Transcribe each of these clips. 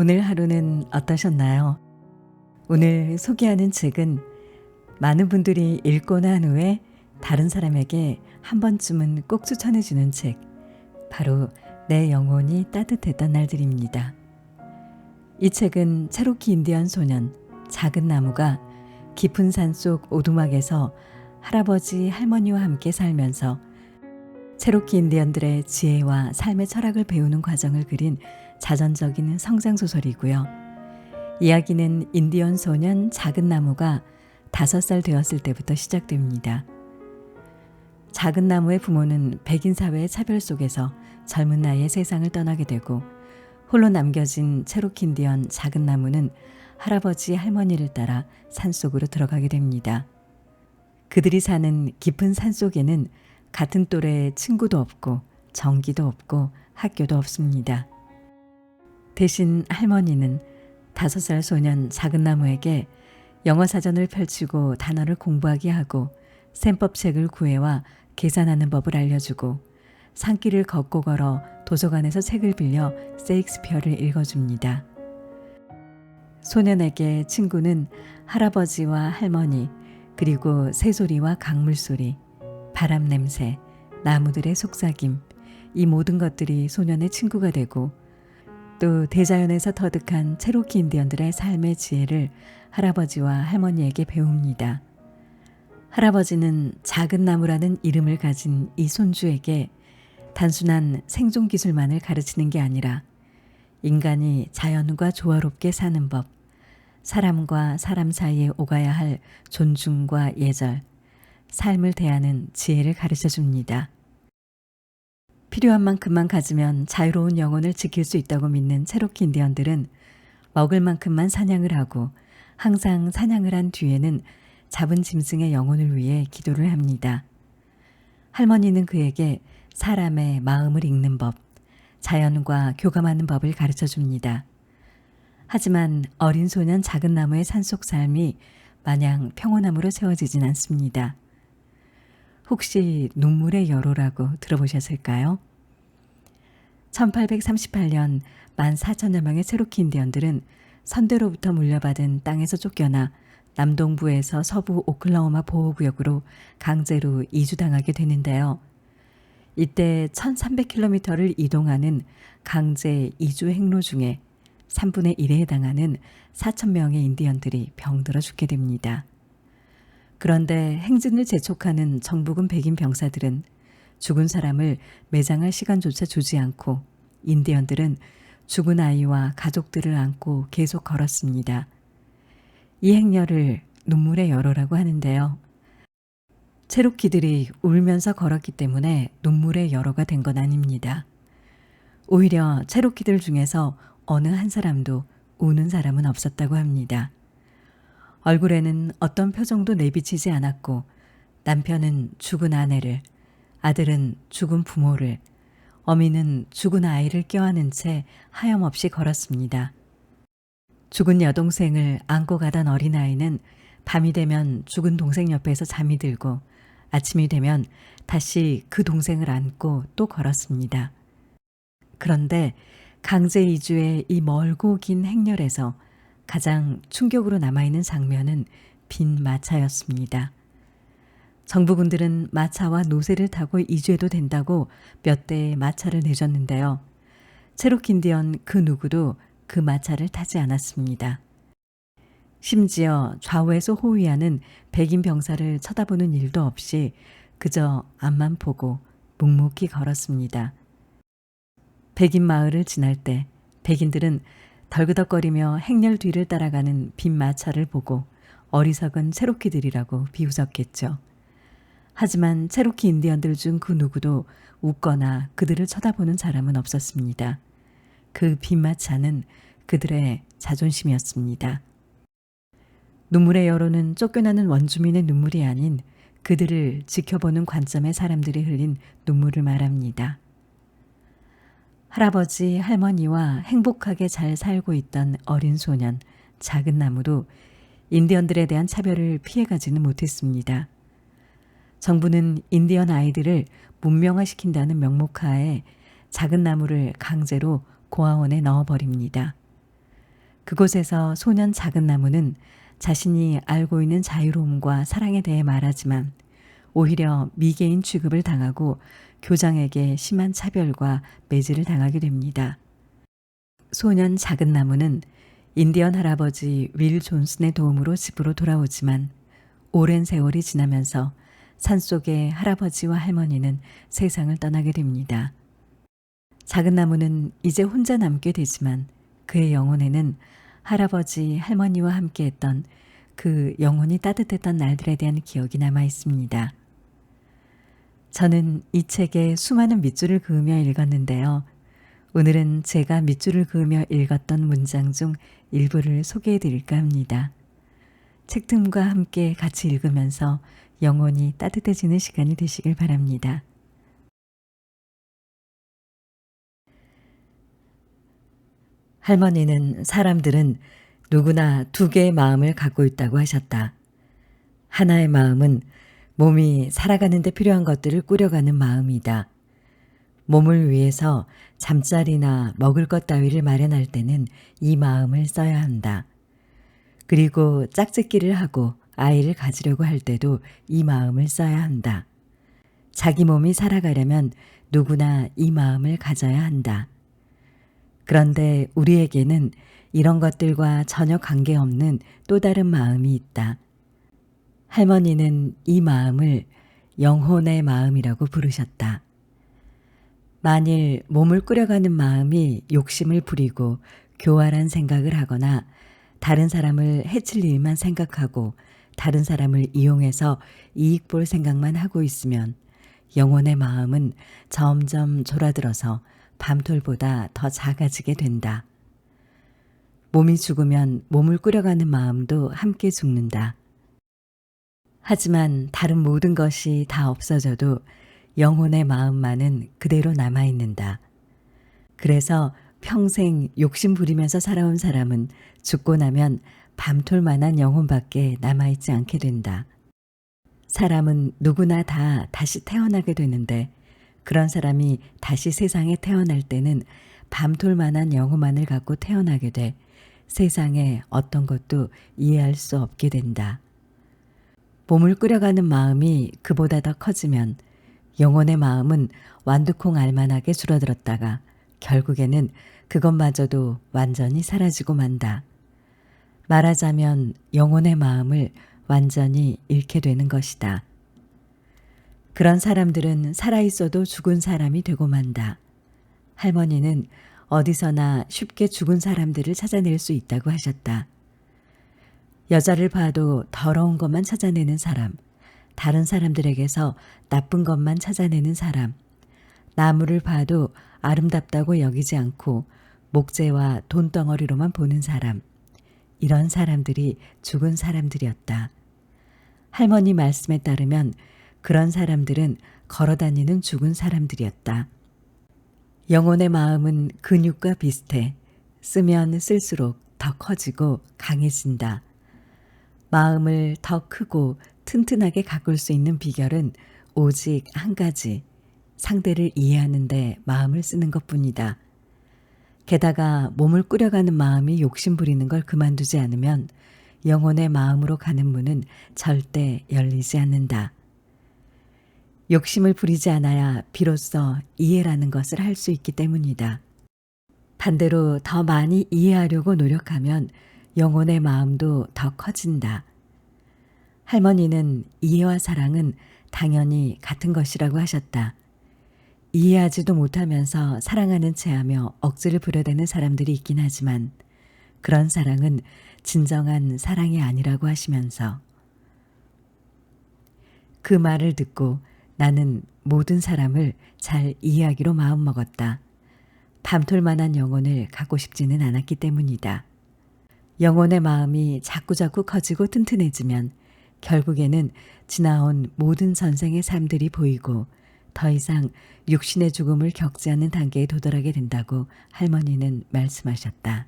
오늘 하루는 어떠셨나요? 오늘 소개하는 책은 많은 분들이 읽고 난 후에 다른 사람에게 한 번쯤은 꼭 추천해주는 책, 바로 내 영혼이 따뜻했던 날들입니다. 이 책은 체로키 인디언 소년 작은 나무가 깊은 산속 오두막에서 할아버지 할머니와 함께 살면서 체로키 인디언들의 지혜와 삶의 철학을 배우는 과정을 그린 자전적인 성장소설이고요. 이야기는 인디언 소년 작은 나무가 5살 되었을 때부터 시작됩니다. 작은 나무의 부모는 백인 사회의 차별 속에서 젊은 나이에 세상을 떠나게 되고 홀로 남겨진 체로키 인디언 작은 나무는 할아버지 할머니를 따라 산속으로 들어가게 됩니다. 그들이 사는 깊은 산속에는 같은 또래의 친구도 없고 전기도 없고 학교도 없습니다. 대신 할머니는 5살 소년 작은 나무에게 영어 사전을 펼치고 단어를 공부하게 하고 셈법책을 구해와 계산하는 법을 알려주고 산길을 걷고 걸어 도서관에서 책을 빌려 세익스피어를 읽어줍니다. 소년에게 친구는 할아버지와 할머니, 그리고 새소리와 강물소리, 바람 냄새, 나무들의 속삭임, 이 모든 것들이 소년의 친구가 되고 또 대자연에서 터득한 체로키 인디언들의 삶의 지혜를 할아버지와 할머니에게 배웁니다. 할아버지는 작은 나무라는 이름을 가진 이 손주에게 단순한 생존 기술만을 가르치는 게 아니라 인간이 자연과 조화롭게 사는 법, 사람과 사람 사이에 오가야 할 존중과 예절, 삶을 대하는 지혜를 가르쳐 줍니다. 필요한 만큼만 가지면 자유로운 영혼을 지킬 수 있다고 믿는 체로키 인디언들은 먹을 만큼만 사냥을 하고 항상 사냥을 한 뒤에는 잡은 짐승의 영혼을 위해 기도를 합니다. 할머니는 그에게 사람의 마음을 읽는 법, 자연과 교감하는 법을 가르쳐 줍니다. 하지만 어린 소년 작은 나무의 산속 삶이 마냥 평온함으로 채워지진 않습니다. 혹시 눈물의 여로라고 들어보셨을까요? 1838년 14,000여 명의 체로키 인디언들은 선대로부터 물려받은 땅에서 쫓겨나 남동부에서 서부 오클라호마 보호구역으로 강제로 이주당하게 되는데요. 이때 1300km를 이동하는 강제 이주 행로 중에 3분의 1에 해당하는 4,000명의 인디언들이 병들어 죽게 됩니다. 그런데 행진을 재촉하는 정부군 백인 병사들은 죽은 사람을 매장할 시간조차 주지 않고 인디언들은 죽은 아이와 가족들을 안고 계속 걸었습니다. 이 행렬을 눈물의 여로라고 하는데요. 체로키들이 울면서 걸었기 때문에 눈물의 여로가 된 건 아닙니다. 오히려 체로키들 중에서 어느 한 사람도 우는 사람은 없었다고 합니다. 얼굴에는 어떤 표정도 내비치지 않았고 남편은 죽은 아내를, 아들은 죽은 부모를, 어미는 죽은 아이를 껴안은 채 하염없이 걸었습니다. 죽은 여동생을 안고 가던 어린아이는 밤이 되면 죽은 동생 옆에서 잠이 들고 아침이 되면 다시 그 동생을 안고 또 걸었습니다. 그런데 강제 이주의 이 멀고 긴 행렬에서 가장 충격으로 남아있는 장면은 빈 마차였습니다. 정부군들은 마차와 노새를 타고 이주해도 된다고 몇 대의 마차를 내줬는데요. 체로키 인디언 그 누구도 그 마차를 타지 않았습니다. 심지어 좌우에서 호위하는 백인 병사를 쳐다보는 일도 없이 그저 앞만 보고 묵묵히 걸었습니다. 백인 마을을 지날 때 백인들은 덜그덕거리며 행렬 뒤를 따라가는 빈 마차를 보고 어리석은 체로키들이라고 비웃었겠죠. 하지만 체로키 인디언들 중 그 누구도 웃거나 그들을 쳐다보는 사람은 없었습니다. 그 빈 마차는 그들의 자존심이었습니다. 눈물의 여로는 쫓겨나는 원주민의 눈물이 아닌 그들을 지켜보는 관점의 사람들이 흘린 눈물을 말합니다. 할아버지, 할머니와 행복하게 잘 살고 있던 어린 소년, 작은 나무도 인디언들에 대한 차별을 피해가지는 못했습니다. 정부는 인디언 아이들을 문명화시킨다는 명목하에 작은 나무를 강제로 고아원에 넣어버립니다. 그곳에서 소년 작은 나무는 자신이 알고 있는 자유로움과 사랑에 대해 말하지만 오히려 미개인 취급을 당하고 교장에게 심한 차별과 매질을 당하게 됩니다. 소년 작은 나무는 인디언 할아버지 윌 존슨의 도움으로 집으로 돌아오지만 오랜 세월이 지나면서 산속의 할아버지와 할머니는 세상을 떠나게 됩니다. 작은 나무는 이제 혼자 남게 되지만 그의 영혼에는 할아버지, 할머니와 함께했던 그 영혼이 따뜻했던 날들에 대한 기억이 남아 있습니다. 저는 이 책에 수많은 밑줄을 그으며 읽었는데요. 오늘은 제가 밑줄을 그으며 읽었던 문장 중 일부를 소개해 드릴까 합니다. 책틈과 함께 같이 읽으면서 영혼이 따뜻해지는 시간이 되시길 바랍니다. 할머니는 사람들은 누구나 두 개의 마음을 갖고 있다고 하셨다. 하나의 마음은 몸이 살아가는 데 필요한 것들을 꾸려가는 마음이다. 몸을 위해서 잠자리나 먹을 것 따위를 마련할 때는 이 마음을 써야 한다. 그리고 짝짓기를 하고 아이를 가지려고 할 때도 이 마음을 써야 한다. 자기 몸이 살아가려면 누구나 이 마음을 가져야 한다. 그런데 우리에게는 이런 것들과 전혀 관계없는 또 다른 마음이 있다. 할머니는 이 마음을 영혼의 마음이라고 부르셨다. 만일 몸을 꾸려가는 마음이 욕심을 부리고 교활한 생각을 하거나 다른 사람을 해칠 일만 생각하고 다른 사람을 이용해서 이익 볼 생각만 하고 있으면 영혼의 마음은 점점 졸아들어서 밤톨보다 더 작아지게 된다. 몸이 죽으면 몸을 꾸려가는 마음도 함께 죽는다. 하지만 다른 모든 것이 다 없어져도 영혼의 마음만은 그대로 남아있는다. 그래서 평생 욕심 부리면서 살아온 사람은 죽고 나면 밤톨만한 영혼밖에 남아있지 않게 된다. 사람은 누구나 다 다시 태어나게 되는데 그런 사람이 다시 세상에 태어날 때는 밤톨만한 영혼만을 갖고 태어나게 돼 세상에 어떤 것도 이해할 수 없게 된다. 몸을 꾸려가는 마음이 그보다 더 커지면 영혼의 마음은 완두콩 알만하게 줄어들었다가 결국에는 그것마저도 완전히 사라지고 만다. 말하자면 영혼의 마음을 완전히 잃게 되는 것이다. 그런 사람들은 살아있어도 죽은 사람이 되고 만다. 할머니는 어디서나 쉽게 죽은 사람들을 찾아낼 수 있다고 하셨다. 여자를 봐도 더러운 것만 찾아내는 사람, 다른 사람들에게서 나쁜 것만 찾아내는 사람, 나무를 봐도 아름답다고 여기지 않고 목재와 돈덩어리로만 보는 사람, 이런 사람들이 죽은 사람들이었다. 할머니 말씀에 따르면 그런 사람들은 걸어다니는 죽은 사람들이었다. 영혼의 마음은 근육과 비슷해 쓰면 쓸수록 더 커지고 강해진다. 마음을 더 크고 튼튼하게 가꿀 수 있는 비결은 오직 한 가지, 상대를 이해하는 데 마음을 쓰는 것뿐이다. 게다가 몸을 꾸려가는 마음이 욕심 부리는 걸 그만두지 않으면 영혼의 마음으로 가는 문은 절대 열리지 않는다. 욕심을 부리지 않아야 비로소 이해라는 것을 할 수 있기 때문이다. 반대로 더 많이 이해하려고 노력하면 영혼의 마음도 더 커진다. 할머니는 이해와 사랑은 당연히 같은 것이라고 하셨다. 이해하지도 못하면서 사랑하는 체하며 억지를 부려대는 사람들이 있긴 하지만 그런 사랑은 진정한 사랑이 아니라고 하시면서 그 말을 듣고 나는 모든 사람을 잘 이해하기로 마음먹었다. 밤톨만한 영혼을 갖고 싶지는 않았기 때문이다. 영혼의 마음이 자꾸자꾸 커지고 튼튼해지면 결국에는 지나온 모든 전생의 삶들이 보이고 더 이상 육신의 죽음을 겪지 않는 단계에 도달하게 된다고 할머니는 말씀하셨다.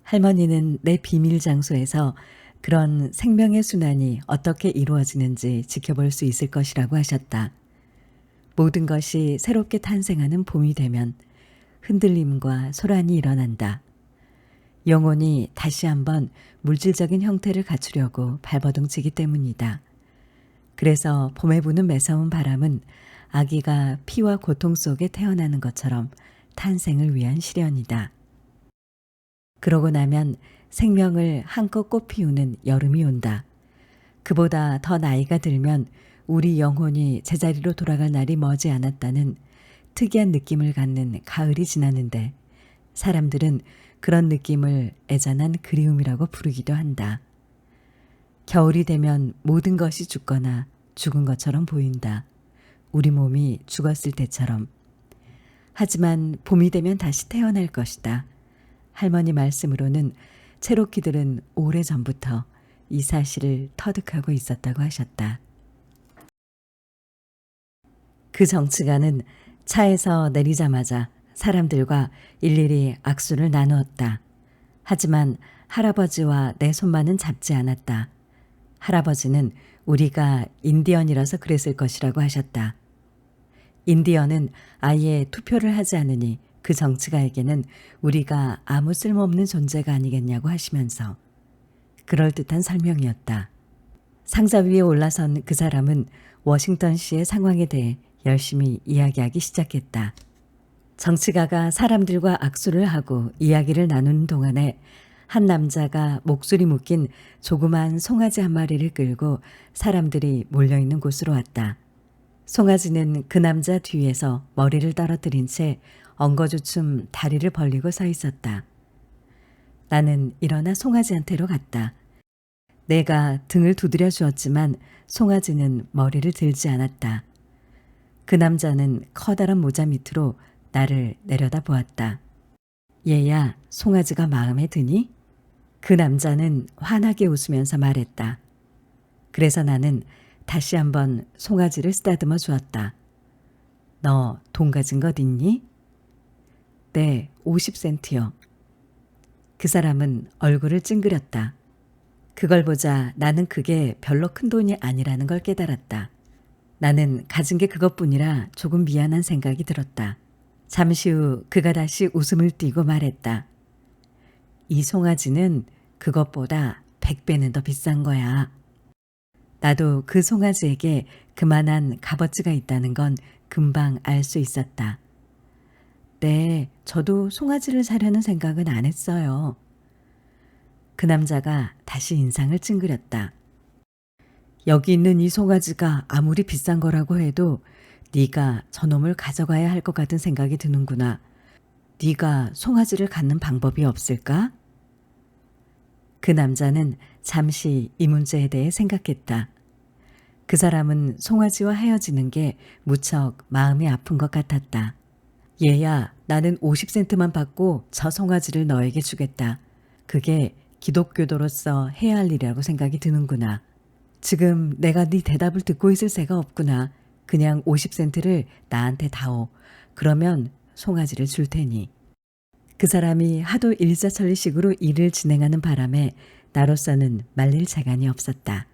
할머니는 내 비밀 장소에서 그런 생명의 순환이 어떻게 이루어지는지 지켜볼 수 있을 것이라고 하셨다. 모든 것이 새롭게 탄생하는 봄이 되면 흔들림과 소란이 일어난다. 영혼이 다시 한번 물질적인 형태를 갖추려고 발버둥치기 때문이다. 그래서 봄에 부는 매서운 바람은 아기가 피와 고통 속에 태어나는 것처럼 탄생을 위한 시련이다. 그러고 나면 생명을 한껏 꽃피우는 여름이 온다. 그보다 더 나이가 들면 우리 영혼이 제자리로 돌아갈 날이 머지 않았다는 특이한 느낌을 갖는 가을이 지나는데 사람들은 그런 느낌을 애잔한 그리움이라고 부르기도 한다. 겨울이 되면 모든 것이 죽거나 죽은 것처럼 보인다. 우리 몸이 죽었을 때처럼. 하지만 봄이 되면 다시 태어날 것이다. 할머니 말씀으로는 체로키들은 오래전부터 이 사실을 터득하고 있었다고 하셨다. 그 정치가는 차에서 내리자마자 사람들과 일일이 악수를 나누었다. 하지만 할아버지와 내 손만은 잡지 않았다. 할아버지는 우리가 인디언이라서 그랬을 것이라고 하셨다. 인디언은 아예 투표를 하지 않으니 그 정치가에게는 우리가 아무 쓸모없는 존재가 아니겠냐고 하시면서 그럴듯한 설명이었다. 상자 위에 올라선 그 사람은 워싱턴시의 상황에 대해 열심히 이야기하기 시작했다. 정치가가 사람들과 악수를 하고 이야기를 나누는 동안에 한 남자가 목소리 묶인 조그만 송아지 한 마리를 끌고 사람들이 몰려있는 곳으로 왔다. 송아지는 그 남자 뒤에서 머리를 떨어뜨린 채 엉거주춤 다리를 벌리고 서 있었다. 나는 일어나 송아지한테로 갔다. 내가 등을 두드려 주었지만 송아지는 머리를 들지 않았다. 그 남자는 커다란 모자 밑으로 나를 내려다 보았다. 얘야, 송아지가 마음에 드니? 그 남자는 환하게 웃으면서 말했다. 그래서 나는 다시 한번 송아지를 쓰다듬어 주었다. 너 돈 가진 것 있니? 네, 50센트요. 그 사람은 얼굴을 찡그렸다. 그걸 보자 나는 그게 별로 큰 돈이 아니라는 걸 깨달았다. 나는 가진 게 그것뿐이라 조금 미안한 생각이 들었다. 잠시 후 그가 다시 웃음을 띠고 말했다. 이 송아지는 그것보다 100배는 더 비싼 거야. 나도 그 송아지에게 그만한 값어치가 있다는 건 금방 알 수 있었다. 네, 저도 송아지를 사려는 생각은 안 했어요. 그 남자가 다시 인상을 찡그렸다. 여기 있는 이 송아지가 아무리 비싼 거라고 해도 네가 저놈을 가져가야 할 것 같은 생각이 드는구나. 네가 송아지를 갖는 방법이 없을까? 그 남자는 잠시 이 문제에 대해 생각했다. 그 사람은 송아지와 헤어지는 게 무척 마음이 아픈 것 같았다. 얘야, 나는 50센트만 받고 저 송아지를 너에게 주겠다. 그게 기독교도로서 해야 할 일이라고 생각이 드는구나. 지금 내가 네 대답을 듣고 있을 새가 없구나. 그냥 50센트를 나한테 다오. 그러면 송아지를 줄 테니. 그 사람이 하도 일사천리식으로 일을 진행하는 바람에 나로서는 말릴 재간이 없었다.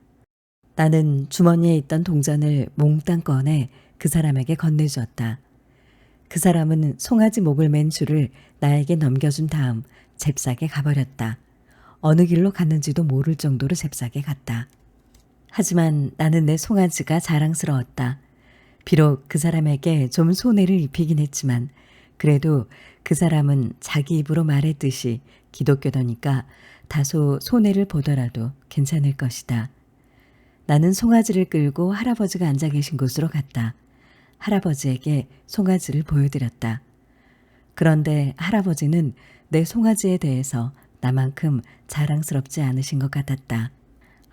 나는 주머니에 있던 동전을 몽땅 꺼내 그 사람에게 건네주었다. 그 사람은 송아지 목을 맨 줄을 나에게 넘겨준 다음 잽싸게 가버렸다. 어느 길로 갔는지도 모를 정도로 잽싸게 갔다. 하지만 나는 내 송아지가 자랑스러웠다. 비록 그 사람에게 좀 손해를 입히긴 했지만 그래도 그 사람은 자기 입으로 말했듯이 기독교더니까 다소 손해를 보더라도 괜찮을 것이다. 나는 송아지를 끌고 할아버지가 앉아 계신 곳으로 갔다. 할아버지에게 송아지를 보여드렸다. 그런데 할아버지는 내 송아지에 대해서 나만큼 자랑스럽지 않으신 것 같았다.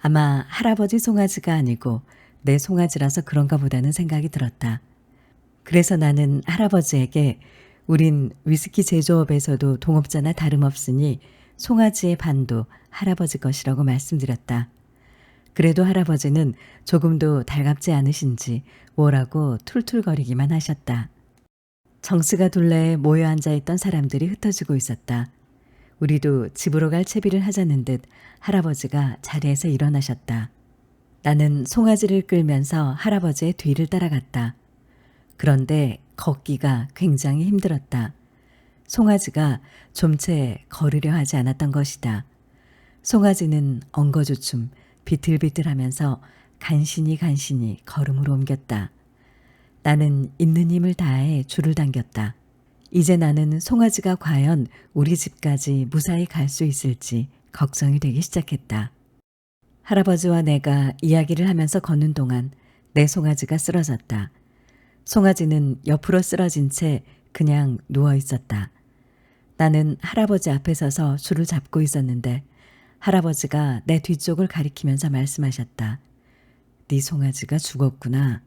아마 할아버지 송아지가 아니고 내 송아지라서 그런가 보다는 생각이 들었다. 그래서 나는 할아버지에게 우린 위스키 제조업에서도 동업자나 다름없으니 송아지의 반도 할아버지 것이라고 말씀드렸다. 그래도 할아버지는 조금도 달갑지 않으신지 뭐라고 툴툴거리기만 하셨다. 정스가 둘레에 모여 앉아있던 사람들이 흩어지고 있었다. 우리도 집으로 갈 채비를 하자는 듯 할아버지가 자리에서 일어나셨다. 나는 송아지를 끌면서 할아버지의 뒤를 따라갔다. 그런데 걷기가 굉장히 힘들었다. 송아지가 좀채 걸으려 하지 않았던 것이다. 송아지는 엉거주춤 비틀비틀하면서 간신히 걸음으로 옮겼다. 나는 있는 힘을 다해 줄을 당겼다. 이제 나는 송아지가 과연 우리 집까지 무사히 갈 수 있을지 걱정이 되기 시작했다. 할아버지와 내가 이야기를 하면서 걷는 동안 내 송아지가 쓰러졌다. 송아지는 옆으로 쓰러진 채 그냥 누워 있었다. 나는 할아버지 앞에 서서 줄을 잡고 있었는데 할아버지가 내 뒤쪽을 가리키면서 말씀하셨다. 네 송아지가 죽었구나.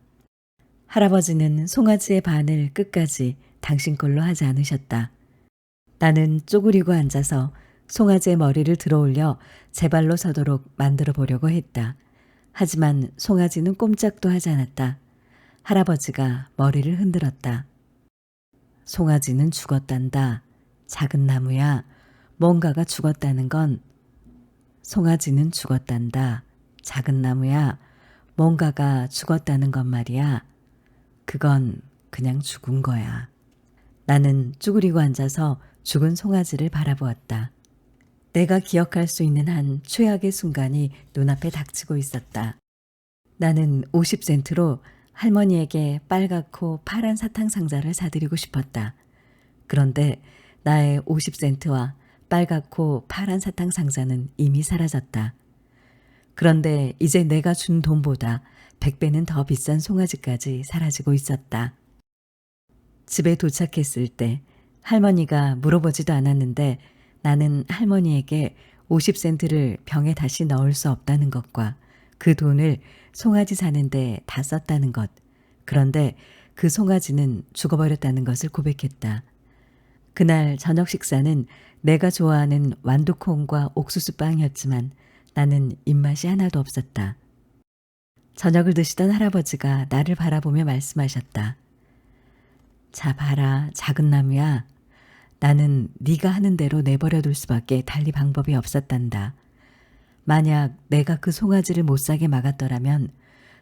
할아버지는 송아지의 반을 끝까지 당신 걸로 하지 않으셨다. 나는 쪼그리고 앉아서 송아지의 머리를 들어올려 제 발로 서도록 만들어 보려고 했다. 하지만 송아지는 꼼짝도 하지 않았다. 할아버지가 머리를 흔들었다. 송아지는 죽었단다. 작은 나무야. 뭔가가 죽었다는 건 송아지는 죽었단다. 작은 나무야. 뭔가가 죽었다는 건 말이야. 그건 그냥 죽은 거야. 나는 쭈그리고 앉아서 죽은 송아지를 바라보았다. 내가 기억할 수 있는 한 최악의 순간이 눈앞에 닥치고 있었다. 나는 50센트로 할머니에게 빨갛고 파란 사탕 상자를 사드리고 싶었다. 그런데 나의 50센트와 빨갛고 파란 사탕 상자는 이미 사라졌다. 그런데 이제 내가 준 돈보다 100배는 더 비싼 송아지까지 사라지고 있었다. 집에 도착했을 때 할머니가 물어보지도 않았는데 나는 할머니에게 50센트를 병에 다시 넣을 수 없다는 것과 그 돈을 송아지 사는데 다 썼다는 것, 그런데 그 송아지는 죽어버렸다는 것을 고백했다. 그날 저녁 식사는 내가 좋아하는 완두콩과 옥수수빵이었지만 나는 입맛이 하나도 없었다. 저녁을 드시던 할아버지가 나를 바라보며 말씀하셨다. 자 봐라 작은 나무야. 나는 네가 하는 대로 내버려둘 수밖에 달리 방법이 없었단다. 만약 내가 그 송아지를 못 사게 막았더라면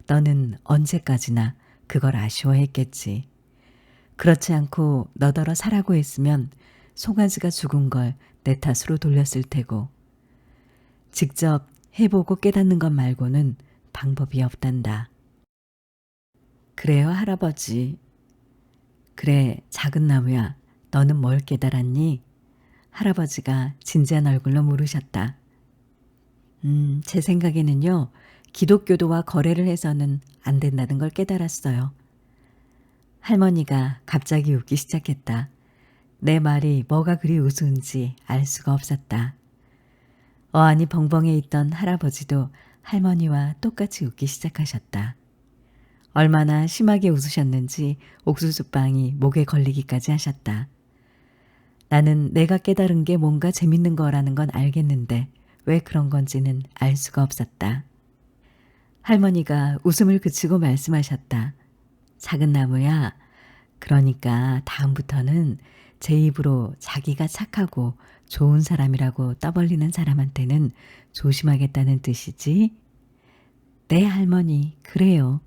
너는 언제까지나 그걸 아쉬워했겠지. 그렇지 않고 너더러 사라고 했으면 송아지가 죽은 걸 내 탓으로 돌렸을 테고. 직접 해보고 깨닫는 것 말고는 방법이 없단다. 그래요 할아버지. 그래 작은 나무야. 너는 뭘 깨달았니? 할아버지가 진지한 얼굴로 물으셨다. 제 생각에는요. 기독교도와 거래를 해서는 안 된다는 걸 깨달았어요. 할머니가 갑자기 웃기 시작했다. 내 말이 뭐가 그리 우스운지 알 수가 없었다. 어안이 벙벙해 있던 할아버지도 할머니와 똑같이 웃기 시작하셨다. 얼마나 심하게 웃으셨는지 옥수수빵이 목에 걸리기까지 하셨다. 나는 내가 깨달은 게 뭔가 재밌는 거라는 건 알겠는데 왜 그런 건지는 알 수가 없었다. 할머니가 웃음을 그치고 말씀하셨다. 작은 나무야. 그러니까 다음부터는 제 입으로 자기가 착하고 좋은 사람이라고 떠벌리는 사람한테는 조심하겠다는 뜻이지? 네 할머니, 그래요.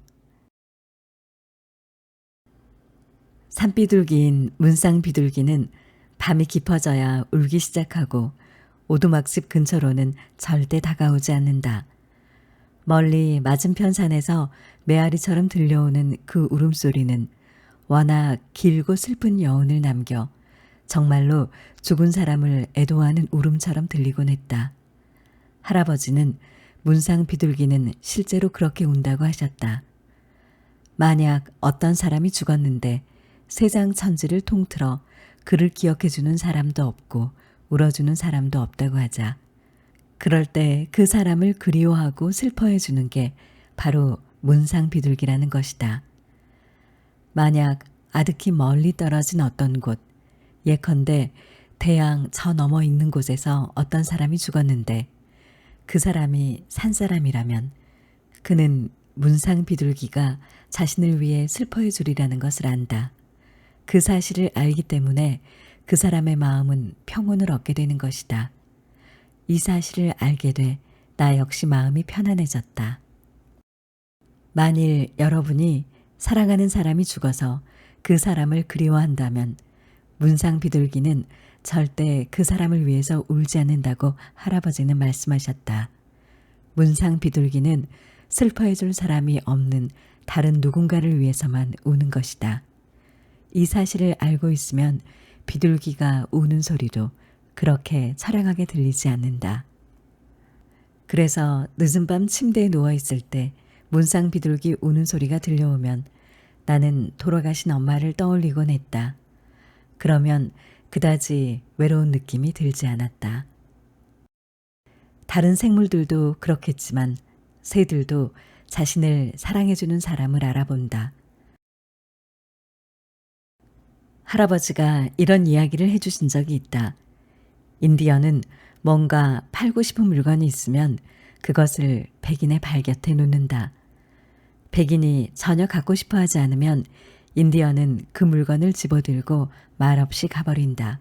산비둘기인 문쌍비둘기는 밤이 깊어져야 울기 시작하고 오두막집 근처로는 절대 다가오지 않는다. 멀리 맞은편 산에서 메아리처럼 들려오는 그 울음소리는 워낙 길고 슬픈 여운을 남겨 정말로 죽은 사람을 애도하는 울음처럼 들리곤 했다. 할아버지는 문상 비둘기는 실제로 그렇게 운다고 하셨다. 만약 어떤 사람이 죽었는데 세상 천지를 통틀어 그를 기억해주는 사람도 없고 울어주는 사람도 없다고 하자. 그럴 때 그 사람을 그리워하고 슬퍼해주는 게 바로 문상 비둘기라는 것이다. 만약 아득히 멀리 떨어진 어떤 곳, 예컨대 태양 저 너머 있는 곳에서 어떤 사람이 죽었는데 그 사람이 산 사람이라면 그는 문상 비둘기가 자신을 위해 슬퍼해 주리라는 것을 안다. 그 사실을 알기 때문에 그 사람의 마음은 평온을 얻게 되는 것이다. 이 사실을 알게 돼 나 역시 마음이 편안해졌다. 만일 여러분이 사랑하는 사람이 죽어서 그 사람을 그리워한다면 문상 비둘기는 절대 그 사람을 위해서 울지 않는다고 할아버지는 말씀하셨다. 문상 비둘기는 슬퍼해 줄 사람이 없는 다른 누군가를 위해서만 우는 것이다. 이 사실을 알고 있으면 비둘기가 우는 소리도 그렇게 처량하게 들리지 않는다. 그래서 늦은 밤 침대에 누워 있을 때 문상 비둘기 우는 소리가 들려오면 나는 돌아가신 엄마를 떠올리곤 했다. 그러면 그다지 외로운 느낌이 들지 않았다. 다른 생물들도 그렇겠지만 새들도 자신을 사랑해주는 사람을 알아본다. 할아버지가 이런 이야기를 해주신 적이 있다. 인디언은 뭔가 팔고 싶은 물건이 있으면 그것을 백인의 발 곁에 놓는다. 백인이 전혀 갖고 싶어 하지 않으면 인디언은 그 물건을 집어들고 말없이 가버린다.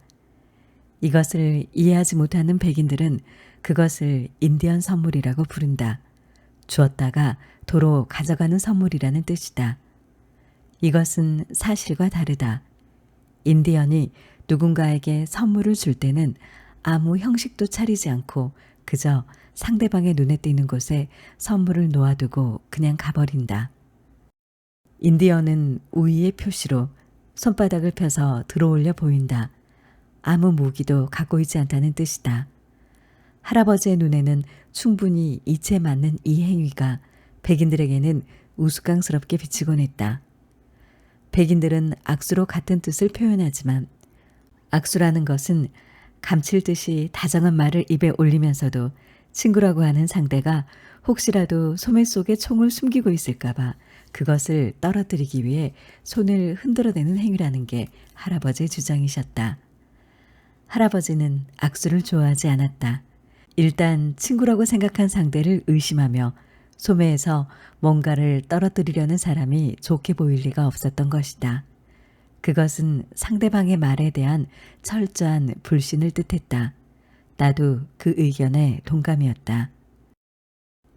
이것을 이해하지 못하는 백인들은 그것을 인디언 선물이라고 부른다. 주었다가 도로 가져가는 선물이라는 뜻이다. 이것은 사실과 다르다. 인디언이 누군가에게 선물을 줄 때는 아무 형식도 차리지 않고 그저 상대방의 눈에 띄는 곳에 선물을 놓아두고 그냥 가버린다. 인디언은 우위의 표시로 손바닥을 펴서 들어올려 보인다. 아무 무기도 갖고 있지 않다는 뜻이다. 할아버지의 눈에는 충분히 이치에 맞는 이 행위가 백인들에게는 우스꽝스럽게 비치곤 했다. 백인들은 악수로 같은 뜻을 표현하지만 악수라는 것은 감칠 듯이 다정한 말을 입에 올리면서도 친구라고 하는 상대가 혹시라도 소매 속에 총을 숨기고 있을까봐 그것을 떨어뜨리기 위해 손을 흔들어대는 행위라는 게 할아버지의 주장이셨다. 할아버지는 악수를 좋아하지 않았다. 일단 친구라고 생각한 상대를 의심하며 소매에서 뭔가를 떨어뜨리려는 사람이 좋게 보일 리가 없었던 것이다. 그것은 상대방의 말에 대한 철저한 불신을 뜻했다. 나도 그 의견에 동감이었다.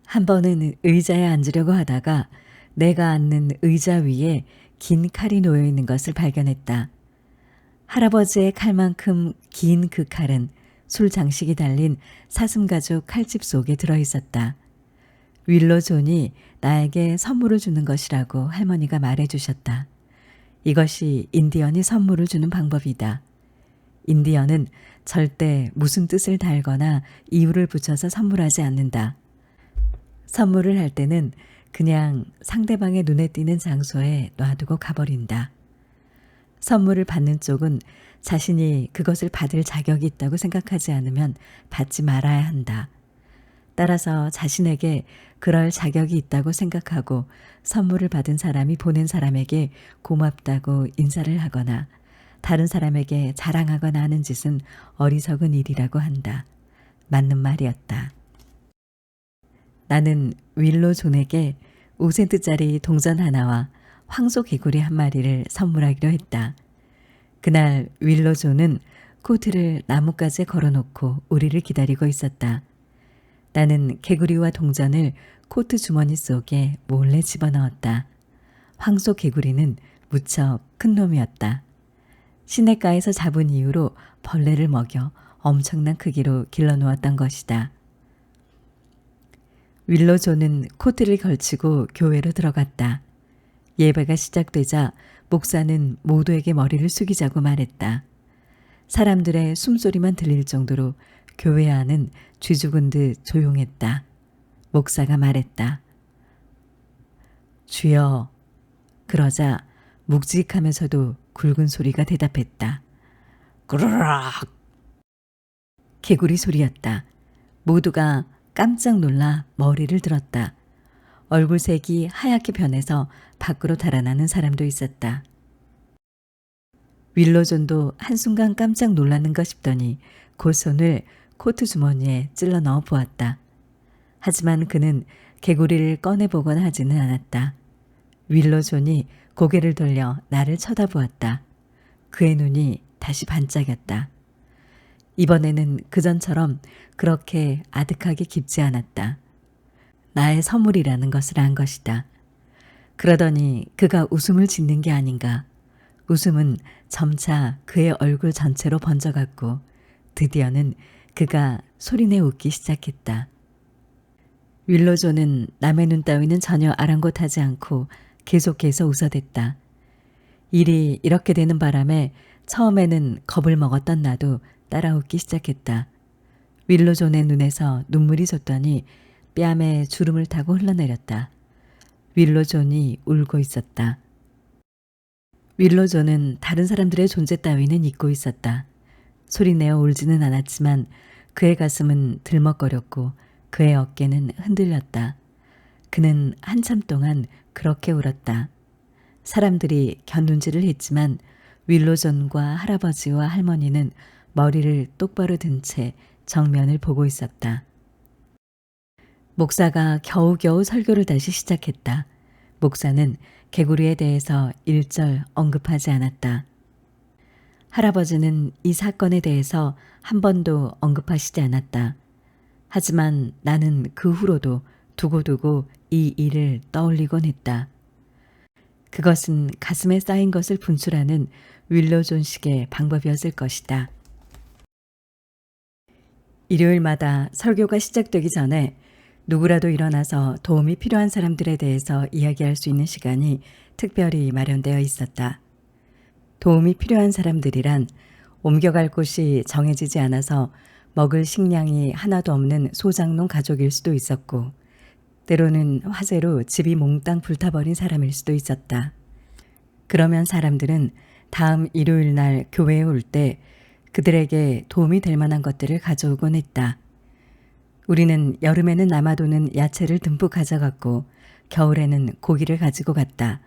한 번은 의자에 앉으려고 하다가 내가 앉는 의자 위에 긴 칼이 놓여 있는 것을 발견했다. 할아버지의 칼만큼 긴 그 칼은 술 장식이 달린 사슴가죽 칼집 속에 들어있었다. 윌로 존이 나에게 선물을 주는 것이라고 할머니가 말해주셨다. 이것이 인디언이 선물을 주는 방법이다. 인디언은 절대 무슨 뜻을 달거나 이유를 붙여서 선물하지 않는다. 선물을 할 때는 그냥 상대방의 눈에 띄는 장소에 놔두고 가버린다. 선물을 받는 쪽은 자신이 그것을 받을 자격이 있다고 생각하지 않으면 받지 말아야 한다. 따라서 자신에게 그럴 자격이 있다고 생각하고 선물을 받은 사람이 보낸 사람에게 고맙다고 인사를 하거나 다른 사람에게 자랑하거나 하는 짓은 어리석은 일이라고 한다. 맞는 말이었다. 나는 윌로 존에게 5센트짜리 동전 하나와 황소 개구리 한 마리를 선물하기로 했다. 그날 윌로 존은 코트를 나뭇가지에 걸어놓고 우리를 기다리고 있었다. 나는 개구리와 동전을 코트 주머니 속에 몰래 집어넣었다. 황소 개구리는 무척 큰 놈이었다. 시냇가에서 잡은 이후로 벌레를 먹여 엄청난 크기로 길러놓았던 것이다. 윌로 존은 코트를 걸치고 교회로 들어갔다. 예배가 시작되자 목사는 모두에게 머리를 숙이자고 말했다. 사람들의 숨소리만 들릴 정도로 교회 안은 쥐 죽은 듯 조용했다. 목사가 말했다. 주여. 그러자 묵직하면서도 굵은 소리가 대답했다. 그르락. 개구리 소리였다. 모두가 깜짝 놀라 머리를 들었다. 얼굴색이 하얗게 변해서 밖으로 달아나는 사람도 있었다. 윌로존도 한순간 깜짝 놀랐는가 싶더니 그 손을 코트 주머니에 찔러 넣어 보았다. 하지만 그는 개구리를 꺼내보거나 하지는 않았다. 윌로존이 고개를 돌려 나를 쳐다보았다. 그의 눈이 다시 반짝였다. 이번에는 그전처럼 그렇게 아득하게 깊지 않았다. 나의 선물이라는 것을 안 것이다. 그러더니 그가 웃음을 짓는 게 아닌가. 웃음은 점차 그의 얼굴 전체로 번져갔고 드디어는 그가 소리내 웃기 시작했다. 윌로조는 남의 눈 따위는 전혀 아랑곳하지 않고 계속해서 웃어댔다. 일이 이렇게 되는 바람에 처음에는 겁을 먹었던 나도 따라 웃기 시작했다. 윌로존의 눈에서 눈물이 솟더니 뺨에 주름을 타고 흘러내렸다. 윌로존이 울고 있었다. 윌로존은 다른 사람들의 존재 따위는 잊고 있었다. 소리내어 울지는 않았지만 그의 가슴은 들먹거렸고 그의 어깨는 흔들렸다. 그는 한참 동안 그렇게 울었다. 사람들이 곁눈질을 했지만 윌로존과 할아버지와 할머니는 머리를 똑바로 든 채 정면을 보고 있었다. 목사가 겨우겨우 설교를 다시 시작했다. 목사는 개구리에 대해서 일절 언급하지 않았다. 할아버지는 이 사건에 대해서 한 번도 언급하시지 않았다. 하지만 나는 그 후로도 두고두고 이 일을 떠올리곤 했다. 그것은 가슴에 쌓인 것을 분출하는 윌로존식의 방법이었을 것이다. 일요일마다 설교가 시작되기 전에 누구라도 일어나서 도움이 필요한 사람들에 대해서 이야기할 수 있는 시간이 특별히 마련되어 있었다. 도움이 필요한 사람들이란 옮겨갈 곳이 정해지지 않아서 먹을 식량이 하나도 없는 소장농 가족일 수도 있었고 때로는 화재로 집이 몽땅 불타버린 사람일 수도 있었다. 그러면 사람들은 다음 일요일 날 교회에 올 때 그들에게 도움이 될 만한 것들을 가져오곤 했다. 우리는 여름에는 남아도는 야채를 듬뿍 가져갔고 겨울에는 고기를 가지고 갔다.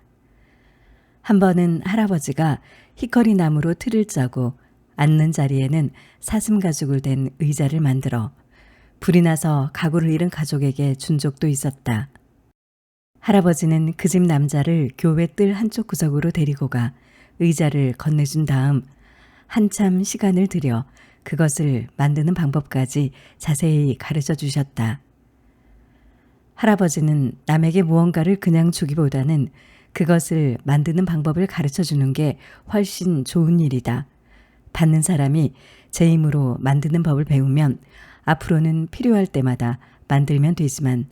한 번은 할아버지가 히커리 나무로 틀을 짜고 앉는 자리에는 사슴 가죽을 댄 의자를 만들어 불이 나서 가구를 잃은 가족에게 준 적도 있었다. 할아버지는 그 집 남자를 교회 뜰 한쪽 구석으로 데리고 가 의자를 건네준 다음 한참 시간을 들여 그것을 만드는 방법까지 자세히 가르쳐 주셨다. 할아버지는 남에게 무언가를 그냥 주기보다는 그것을 만드는 방법을 가르쳐 주는 게 훨씬 좋은 일이다. 받는 사람이 제 힘으로 만드는 법을 배우면 앞으로는 필요할 때마다 만들면 되지만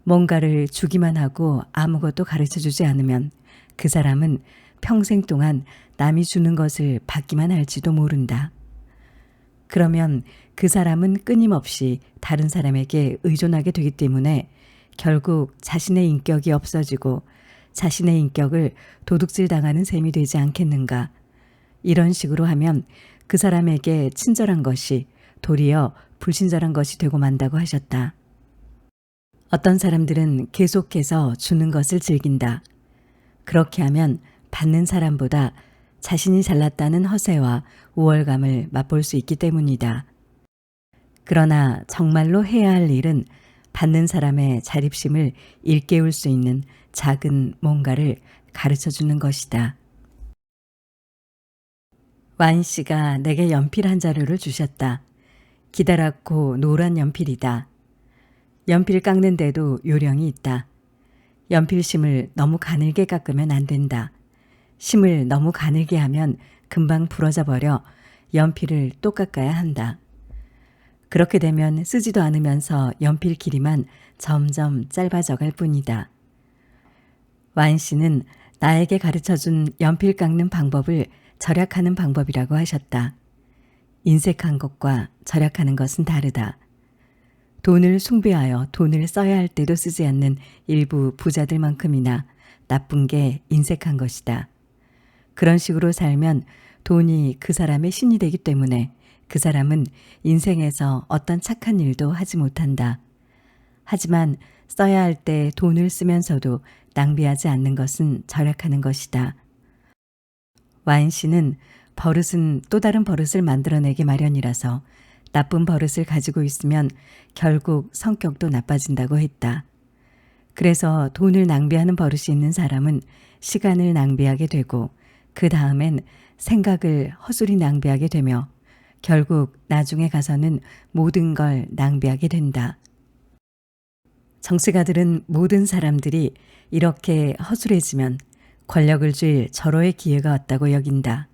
뭔가를 주기만 하고 아무것도 가르쳐 주지 않으면 그 사람은 평생 동안 남이 주는 것을 받기만 할지도 모른다. 그러면 그 사람은 끊임없이 다른 사람에게 의존하게 되기 때문에 결국 자신의 인격이 없어지고 자신의 인격을 도둑질 당하는 셈이 되지 않겠는가. 이런 식으로 하면 그 사람에게 친절한 것이 도리어 불친절한 것이 되고 만다고 하셨다. 어떤 사람들은 계속해서 주는 것을 즐긴다. 그렇게 하면 받는 사람보다 자신이 잘났다는 허세와 우월감을 맛볼 수 있기 때문이다. 그러나 정말로 해야 할 일은 받는 사람의 자립심을 일깨울 수 있는 작은 뭔가를 가르쳐 주는 것이다. 완 씨가 내게 연필 한 자루를 주셨다. 기다랗고 노란 연필이다. 연필 깎는데도 요령이 있다. 연필심을 너무 가늘게 깎으면 안 된다. 심을 너무 가늘게 하면 금방 부러져 버려 연필을 또 깎아야 한다. 그렇게 되면 쓰지도 않으면서 연필 길이만 점점 짧아져 갈 뿐이다. 완 씨는 나에게 가르쳐준 연필 깎는 방법을 절약하는 방법이라고 하셨다. 인색한 것과 절약하는 것은 다르다. 돈을 숭배하여 돈을 써야 할 때도 쓰지 않는 일부 부자들만큼이나 나쁜 게 인색한 것이다. 그런 식으로 살면 돈이 그 사람의 신이 되기 때문에 그 사람은 인생에서 어떤 착한 일도 하지 못한다. 하지만 써야 할 때 돈을 쓰면서도 낭비하지 않는 것은 절약하는 것이다. 완 씨는 버릇은 또 다른 버릇을 만들어내기 마련이라서 나쁜 버릇을 가지고 있으면 결국 성격도 나빠진다고 했다. 그래서 돈을 낭비하는 버릇이 있는 사람은 시간을 낭비하게 되고 그 다음엔 생각을 허술히 낭비하게 되며 결국 나중에 가서는 모든 걸 낭비하게 된다. 정치가들은 모든 사람들이 이렇게 허술해지면 권력을 쥘 절호의 기회가 왔다고 여긴다.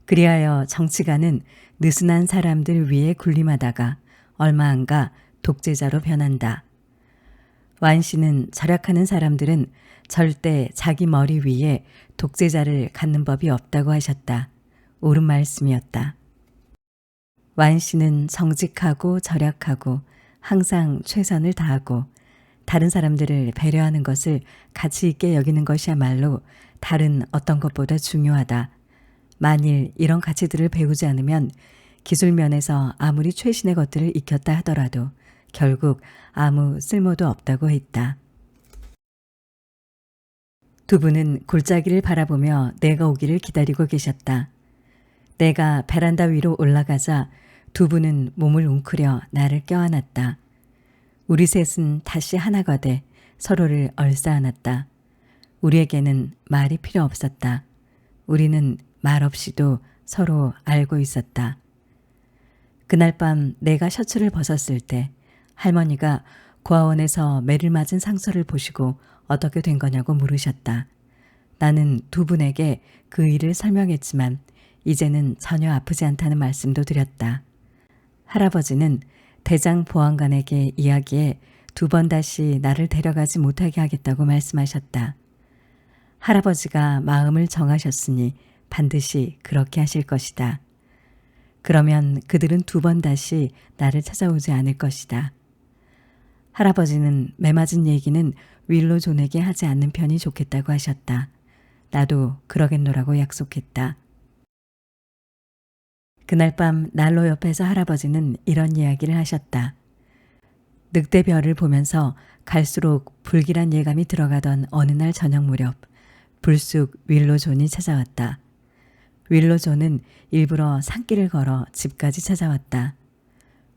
그리하여 정치가는 느슨한 사람들 위에 군림하다가 얼마 안 가 독재자로 변한다. 완씨는 절약하는 사람들은 절대 자기 머리 위에 독재자를 갖는 법이 없다고 하셨다. 옳은 말씀이었다. 완씨는 정직하고 절약하고 항상 최선을 다하고 다른 사람들을 배려하는 것을 가치 있게 여기는 것이야말로 다른 어떤 것보다 중요하다. 만일 이런 가치들을 배우지 않으면 기술 면에서 아무리 최신의 것들을 익혔다 하더라도 결국 아무 쓸모도 없다고 했다. 두 분은 골짜기를 바라보며 내가 오기를 기다리고 계셨다. 내가 베란다 위로 올라가자 두 분은 몸을 웅크려 나를 껴안았다. 우리 셋은 다시 하나가 돼 서로를 얼싸안았다. 우리에게는 말이 필요 없었다. 우리는 말 없이도 서로 알고 있었다. 그날 밤 내가 셔츠를 벗었을 때 할머니가 고아원에서 매를 맞은 상처를 보시고 어떻게 된 거냐고 물으셨다. 나는 두 분에게 그 일을 설명했지만 이제는 전혀 아프지 않다는 말씀도 드렸다. 할아버지는 대장 보안관에게 이야기해 두 번 다시 나를 데려가지 못하게 하겠다고 말씀하셨다. 할아버지가 마음을 정하셨으니 반드시 그렇게 하실 것이다. 그러면 그들은 두 번 다시 나를 찾아오지 않을 것이다. 할아버지는 매맞은 얘기는 윌로 존에게 하지 않는 편이 좋겠다고 하셨다. 나도 그러겠노라고 약속했다. 그날 밤 난로 옆에서 할아버지는 이런 이야기를 하셨다. 늑대별을 보면서 갈수록 불길한 예감이 들어가던 어느 날 저녁 무렵 불쑥 윌로 존이 찾아왔다. 윌로 존은 일부러 산길을 걸어 집까지 찾아왔다.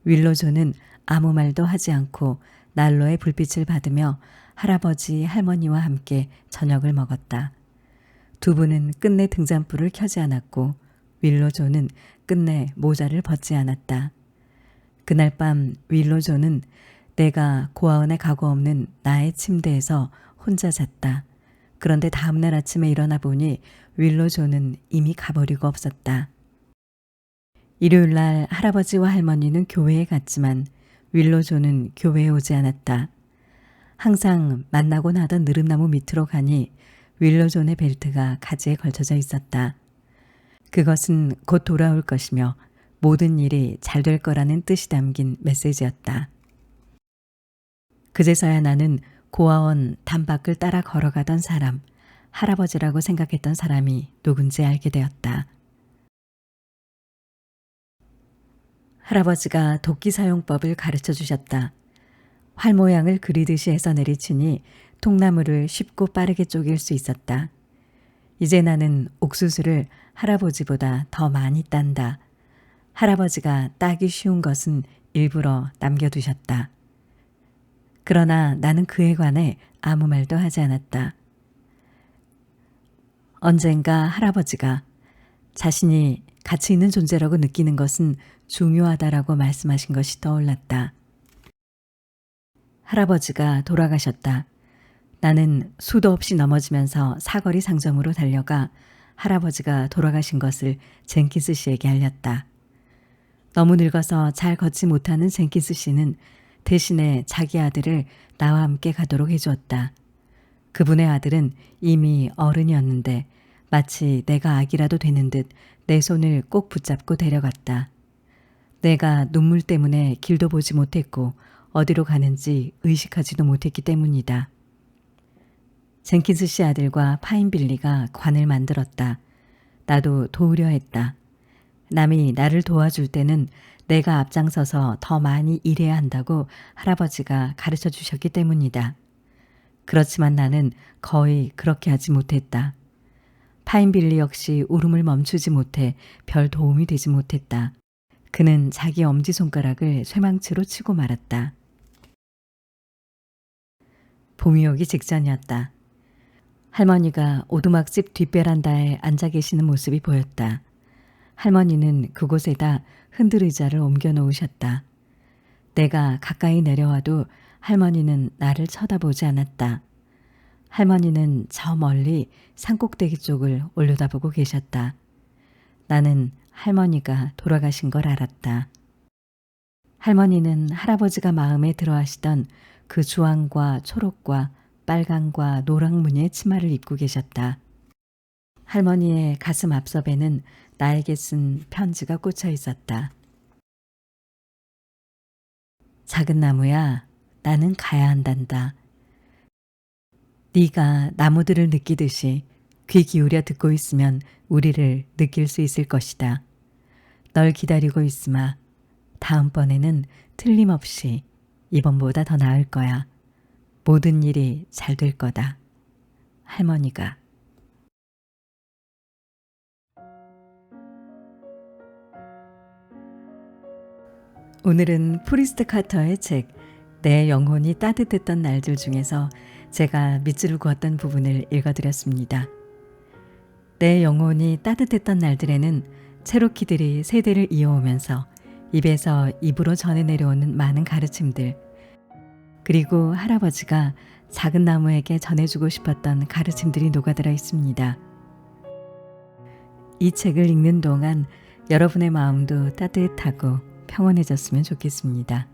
윌로 존은 아무 말도 하지 않고 난로의 불빛을 받으며 할아버지, 할머니와 함께 저녁을 먹었다. 두 분은 끝내 등잔불을 켜지 않았고 윌로 존은 끝내 모자를 벗지 않았다. 그날 밤 윌로 존은 내가 고아원에 가고 없는 나의 침대에서 혼자 잤다. 그런데 다음날 아침에 일어나 보니 윌로 존은 이미 가버리고 없었다. 일요일날 할아버지와 할머니는 교회에 갔지만 윌로 존은 교회에 오지 않았다. 항상 만나곤 하던 느릅나무 밑으로 가니 윌로 존의 벨트가 가지에 걸쳐져 있었다. 그것은 곧 돌아올 것이며 모든 일이 잘 될 거라는 뜻이 담긴 메시지였다. 그제서야 나는 고아원 단밖을 따라 걸어가던 사람, 할아버지라고 생각했던 사람이 누군지 알게 되었다. 할아버지가 도끼 사용법을 가르쳐 주셨다. 활 모양을 그리듯이 해서 내리치니 통나무를 쉽고 빠르게 쪼갤 수 있었다. 이제 나는 옥수수를 할아버지보다 더 많이 딴다. 할아버지가 따기 쉬운 것은 일부러 남겨두셨다. 그러나 나는 그에 관해 아무 말도 하지 않았다. 언젠가 할아버지가 자신이 가치 있는 존재라고 느끼는 것은 중요하다라고 말씀하신 것이 떠올랐다. 할아버지가 돌아가셨다. 나는 수도 없이 넘어지면서 사거리 상점으로 달려가 할아버지가 돌아가신 것을 젠키스 씨에게 알렸다. 너무 늙어서 잘 걷지 못하는 젠키스 씨는 대신에 자기 아들을 나와 함께 가도록 해주었다. 그분의 아들은 이미 어른이었는데 마치 내가 아기라도 되는 듯 내 손을 꼭 붙잡고 데려갔다. 내가 눈물 때문에 길도 보지 못했고 어디로 가는지 의식하지도 못했기 때문이다. 젠킨스 씨 아들과 파인빌리가 관을 만들었다. 나도 도우려 했다. 남이 나를 도와줄 때는 내가 앞장서서 더 많이 일해야 한다고 할아버지가 가르쳐 주셨기 때문이다. 그렇지만 나는 거의 그렇게 하지 못했다. 파인빌리 역시 울음을 멈추지 못해 별 도움이 되지 못했다. 그는 자기 엄지손가락을 쇠망치로 치고 말았다. 봄이 오기 직전이었다. 할머니가 오두막집 뒷베란다에 앉아 계시는 모습이 보였다. 할머니는 그곳에다 흔들의자를 옮겨 놓으셨다. 내가 가까이 내려와도 할머니는 나를 쳐다보지 않았다. 할머니는 저 멀리 산꼭대기 쪽을 올려다보고 계셨다. 나는 할머니가 돌아가신 걸 알았다. 할머니는 할아버지가 마음에 들어하시던 그 주황과 초록과 빨강과 노랑 무늬의 치마를 입고 계셨다. 할머니의 가슴 앞섭에는 나에게 쓴 편지가 꽂혀 있었다. 작은 나무야, 나는 가야 한단다. 네가 나무들을 느끼듯이 귀 기울여 듣고 있으면 우리를 느낄 수 있을 것이다. 널 기다리고 있으마. 다음번에는 틀림없이 이번보다 더 나을 거야. 모든 일이 잘 될 거다. 할머니가. 오늘은 프리스트 카터의 책 내 영혼이 따뜻했던 날들 중에서 제가 밑줄을 그었던 부분을 읽어드렸습니다. 내 영혼이 따뜻했던 날들에는 체로키들이 세대를 이어오면서 입에서 입으로 전해 내려오는 많은 가르침들, 그리고 할아버지가 작은 나무에게 전해주고 싶었던 가르침들이 녹아들어 있습니다. 이 책을 읽는 동안 여러분의 마음도 따뜻하고 평온해졌으면 좋겠습니다.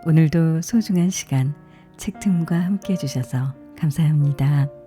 오늘도 소중한 시간 책틈과 함께 해주셔서 감사합니다.